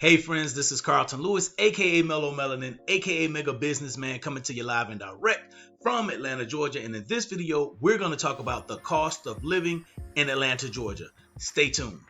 Hey friends, this is Carlton Lewis, aka Mellow Melanin, aka Mega Businessman, coming to you live and direct from Atlanta, Georgia. And in this video, we're going to talk about the cost of living in Atlanta, Georgia. Stay tuned.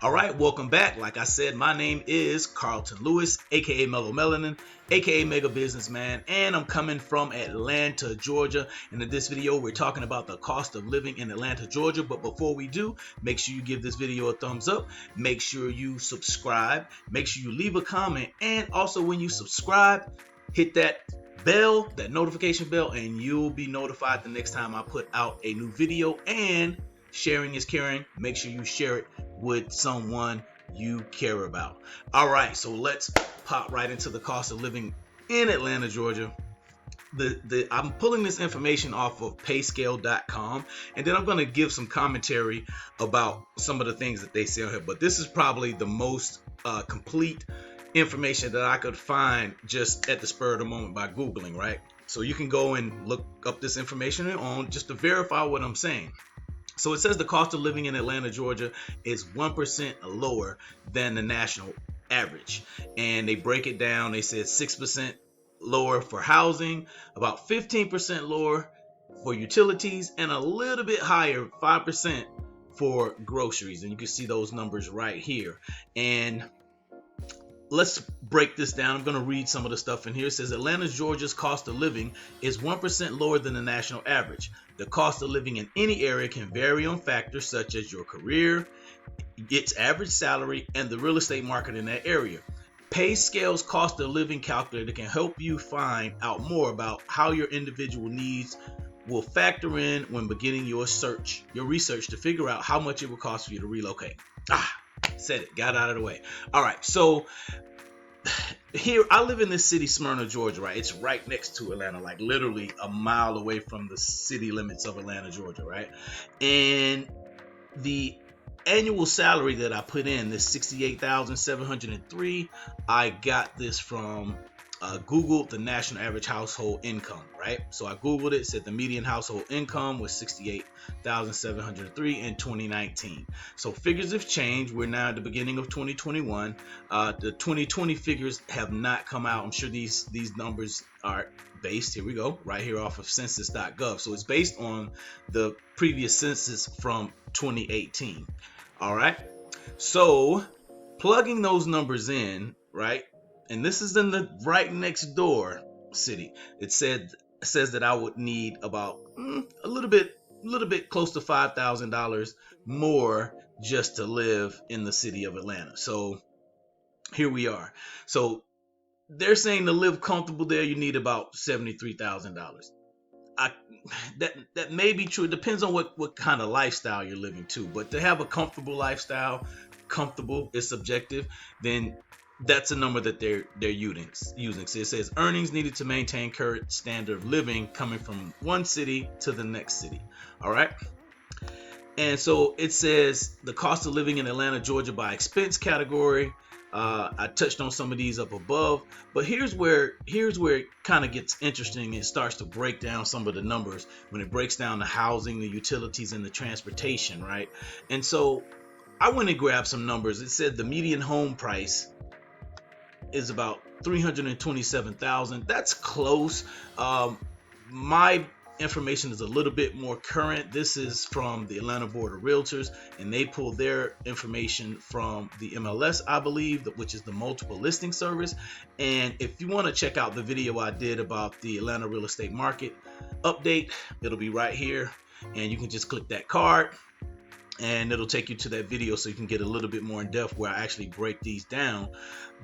All right, welcome back. Like I said, my name is Carlton Lewis, aka Mellow Melanin, aka Mega Businessman, and I'm coming from Atlanta, Georgia. And in this video, we're talking about the cost of living in Atlanta, Georgia. But before we do, make sure you give this video a thumbs up. Make sure you subscribe. Make sure you leave a comment. And also, when you subscribe, hit that bell, that notification bell, and you'll be notified the next time I put out a new video. And sharing is caring. Make sure you share it with someone you care about. All right, so let's pop right into the cost of living in Atlanta, Georgia. I'm pulling this information off of payscale.com, and then I'm going to give some commentary about some of the things that they say on here. But this is probably the most complete information that I could find just at the spur of the moment by Googling, right? So you can go and look up this information on just to verify what I'm saying. So it says the cost of living in Atlanta, Georgia is 1% lower than the national average. And they break it down. They said 6% lower for housing, about 15% lower for utilities, and a little bit higher, 5% for groceries. And you can see those numbers right here. And let's break this down. I'm going to read some of the stuff in here. It says Atlanta, Georgia's cost of living is 1% lower than the national average. The cost of living in any area can vary on factors such as your career, its average salary, and the real estate market in that area. PayScale's cost of living calculator can help you find out more about how your individual needs will factor in when beginning your research to figure out how much it will cost for you to relocate. Said it, got out of the way. All right, so here I live in this city, Smyrna, Georgia, right? It's right next to Atlanta, like literally a mile away from the city limits of Atlanta, Georgia, right? And the annual salary that I put in, this $68,703, I got this from Googled the national average household income, right? So I Googled it, said the median household income was $68,703 in 2019. So figures have changed. We're now at the beginning of 2021. The 2020 figures have not come out. I'm sure these numbers are based, here we go, right here off of census.gov. So it's based on the previous census from 2018. All right. So plugging those numbers in, right? And this is in the right next door city. It says that I would need about a little bit close to $5,000 more just to live in the city of Atlanta. So here we are. So they're saying to live comfortable there, you need about $73,000. That may be true. It depends on what kind of lifestyle you're living too. But to have a comfortable lifestyle, comfortable is subjective, then that's a number that they're using. So it says earnings needed to maintain current standard of living coming from one city to the next city. All right. And so it says the cost of living in Atlanta, Georgia by expense category. I touched on some of these up above, but here's where it kind of gets interesting. It starts to break down some of the numbers when it breaks down the housing, the utilities, and the transportation, right? And so I went and grabbed some numbers. It said the median home price is about $327,000. That's close. My information is a little bit more current. This is from the Atlanta Board of Realtors, and they pulled their information from the MLS, I believe, which is the multiple listing service. And if you want to check out the video I did about the Atlanta real estate market update, it'll be right here, and you can just click that card and it'll take you to that video so you can get a little bit more in depth where I actually break these down.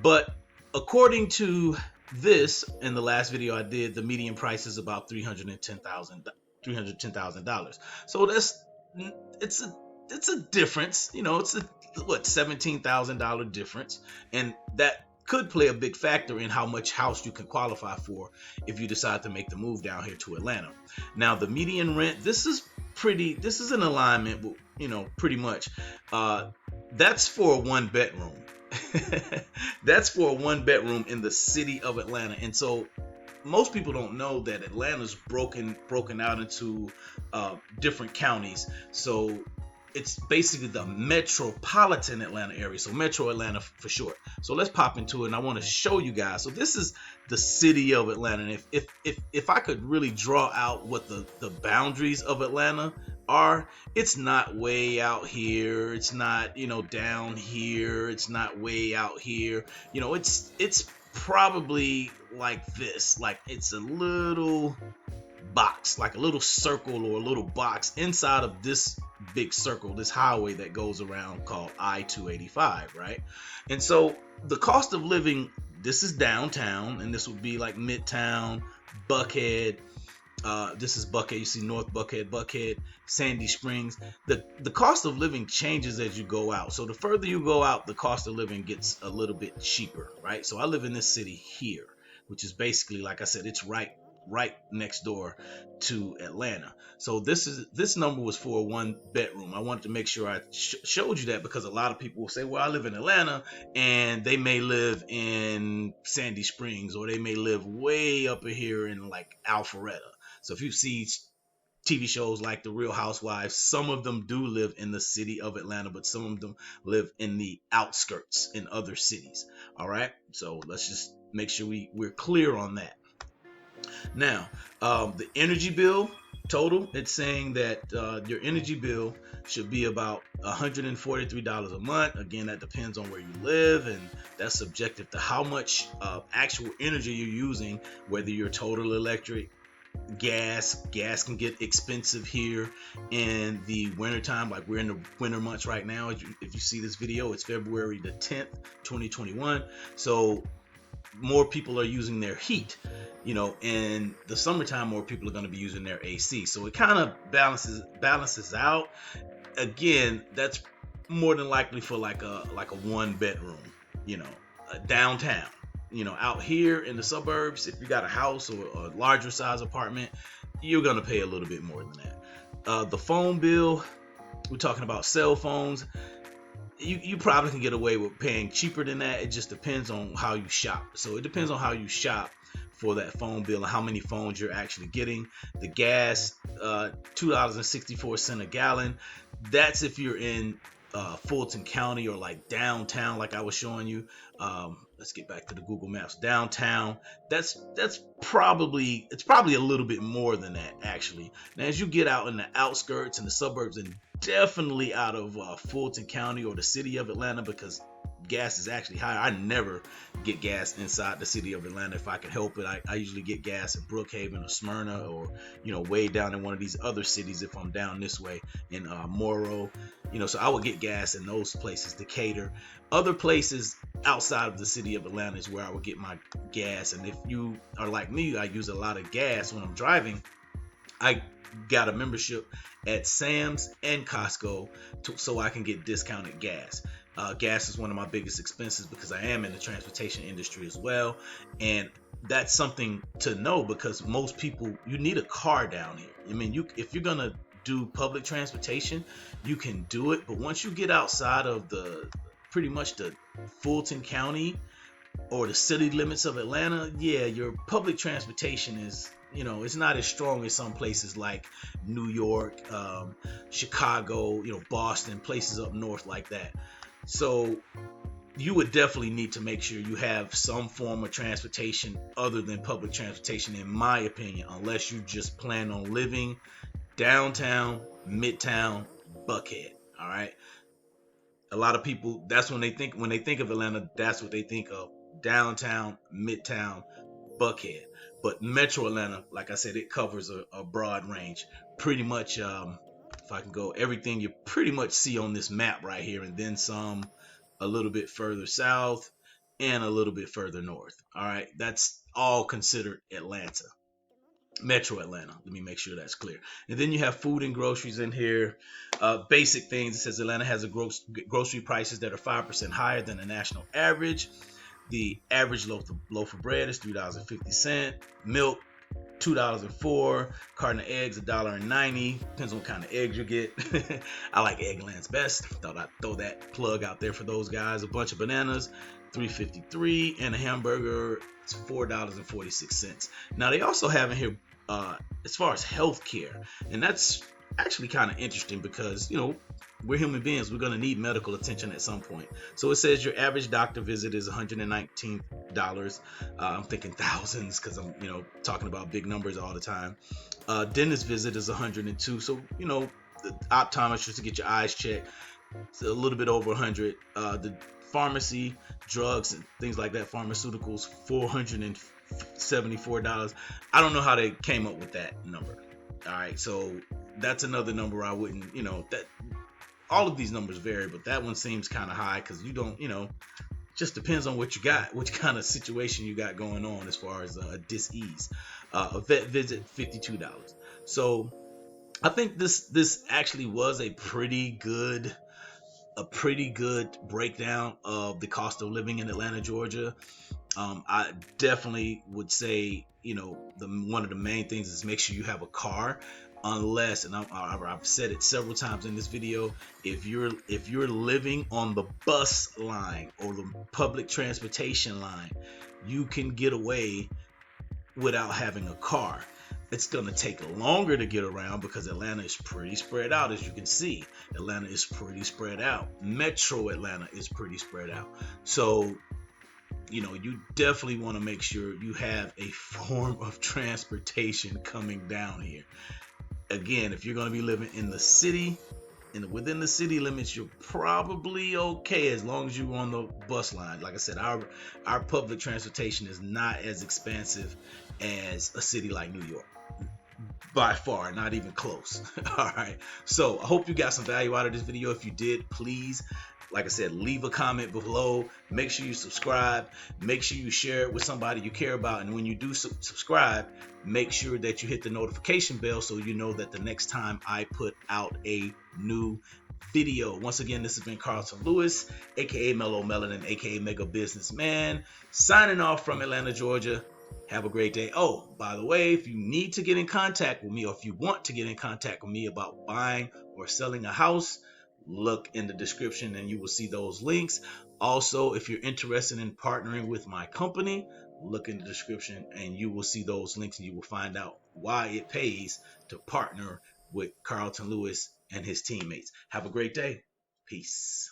But according to this, in the last video I did, the median price is about $310,000. So it's a difference, it's a $17,000 difference, and that could play a big factor in how much house you can qualify for if you decide to make the move down here to Atlanta. Now the median rent, this is in alignment with, pretty much that's for a one bedroom. That's for a one bedroom in the city of Atlanta. And so most people don't know that Atlanta's broken out into different counties. So it's basically the Metropolitan Atlanta area, so Metro Atlanta for short. So let's pop into it, and I want to show you guys. So this is the city of Atlanta, and if I could really draw out what the boundaries of Atlanta are, it's not way out here, it's not, down here, it's not way out here. It's probably like this, like it's a little box, like a little circle or a little box inside of this big circle, this highway that goes around called I-285, right? And so the cost of living, this is downtown, and this would be like Midtown, Buckhead. This is Buckhead. You see North Buckhead, Sandy Springs. The cost of living changes as you go out. So the further you go out, the cost of living gets a little bit cheaper, right? So I live in this city here, which is basically, like I said, it's right next door to Atlanta. So this number was for a 1-bedroom. I wanted to make sure I showed you that, because a lot of people will say, well, I live in Atlanta, and they may live in Sandy Springs, or they may live way up here in like Alpharetta. So if you see TV shows like The Real Housewives, some of them do live in the city of Atlanta, but some of them live in the outskirts in other cities. All right, so let's just make sure we're clear on that. Now, the energy bill total, it's saying that your energy bill should be about $143 a month. Again, that depends on where you live, and that's subjective to how much actual energy you're using, whether you're total electric, gas can get expensive here in the wintertime. Like we're in the winter months right now. If you see this video, it's February the 10th, 2021. So more people are using their heat. In the summertime, more people are going to be using their AC. So it kind of balances out. Again, that's more than likely for like a 1-bedroom, downtown. Out here in the suburbs, if you got a house or a larger size apartment, you're going to pay a little bit more than that. The phone bill, we're talking about cell phones. You probably can get away with paying cheaper than that. It just depends on how you shop. So it depends on how you shop for that phone bill and how many phones you're actually getting. The gas, $2.64 a gallon. That's if you're in Fulton County or like downtown, like I was showing you. Let's get back to the Google Maps. Downtown, it's probably a little bit more than that, actually. Now, as you get out in the outskirts and the suburbs, and definitely out of Fulton County or the city of Atlanta, because gas is actually higher. I never get gas inside the city of Atlanta if I can help it. I usually get gas in Brookhaven or Smyrna, or way down in one of these other cities if I'm down this way in Morrow. So I would get gas in those places. Decatur, other places outside of the city of Atlanta is where I would get my gas. And if you are like me, I use a lot of gas when I'm driving. I got a membership at Sam's and Costco so I can get discounted gas. Gas is one of my biggest expenses because I am in the transportation industry as well. And that's something to know, because most people, you need a car down here. I mean, if you're going to do public transportation, you can do it. But once you get outside of pretty much the Fulton County or the city limits of Atlanta, your public transportation is, it's not as strong as some places like New York, Chicago, Boston, places up north like that. So you would definitely need to make sure you have some form of transportation other than public transportation, in my opinion, unless you just plan on living downtown, Midtown, Buckhead. All right. A lot of people, that's when they think of Atlanta, that's what they think of: downtown, Midtown, Buckhead. But Metro Atlanta, like I said, it covers a broad range. Pretty much, if I can go, everything you pretty much see on this map right here, and then some a little bit further south and a little bit further north. All right, that's all considered Atlanta. Metro Atlanta. Let me make sure that's clear. And then you have food and groceries in here. Basic things. It says Atlanta has a grocery prices that are 5% higher than the national average. The average loaf of bread is $3.50. Milk, $2.04. Carton of eggs, $1.90. Depends on what kind of eggs you get. I like Eggland's best. Thought I'd throw that plug out there for those guys. A bunch of bananas, $3.53, and a hamburger, it's $4.46. Now they also have in here as far as health care, and that's actually kind of interesting because, we're human beings. We're going to need medical attention at some point. So it says your average doctor visit is $119. I'm thinking thousands because I'm, talking about big numbers all the time. Dentist visit is 102. So, the optometrist just to get your eyes checked, it's a little bit over 100. The pharmacy, drugs, and things like that, pharmaceuticals, $474. I don't know how they came up with that number. All right, so that's another number I wouldn't, that all of these numbers vary, but that one seems kind of high because you don't, just depends on what you got, which kind of situation you got going on as far as dis-ease. A vet visit, $52. So I think this actually was a pretty good breakdown of the cost of living in Atlanta, Georgia. I definitely would say, the one of the main things is make sure you have a car, unless, and I've said it several times in this video, if you're living on the bus line or the public transportation line, you can get away without having a car. It's going to take longer to get around because Atlanta is pretty spread out, as you can see. Atlanta is pretty spread out. Metro Atlanta is pretty spread out. So, you definitely want to make sure you have a form of transportation coming down here. Again, if you're going to be living in the city, within the city limits, you're probably okay as long as you're on the bus line. Like I said, our public transportation is not as expansive as a city like New York, by far, not even close. All right, so I hope you got some value out of this video. If you did, please, like I said, leave a comment below. Make sure you subscribe. Make sure you share it with somebody you care about. And when you do subscribe, make sure that you hit the notification bell so you know that the next time I put out a new video. Once again, this has been Carlton Lewis, aka Mellow Melanin, aka Mega Businessman, signing off from Atlanta, Georgia. Have a great day. Oh, by the way, if you need to get in contact with me, or if you want to get in contact with me about buying or selling a house, look in the description and you will see those links. Also, if you're interested in partnering with my company, look in the description and you will see those links, and you will find out why it pays to partner with Carlton Lewis and his teammates. Have a great day. Peace.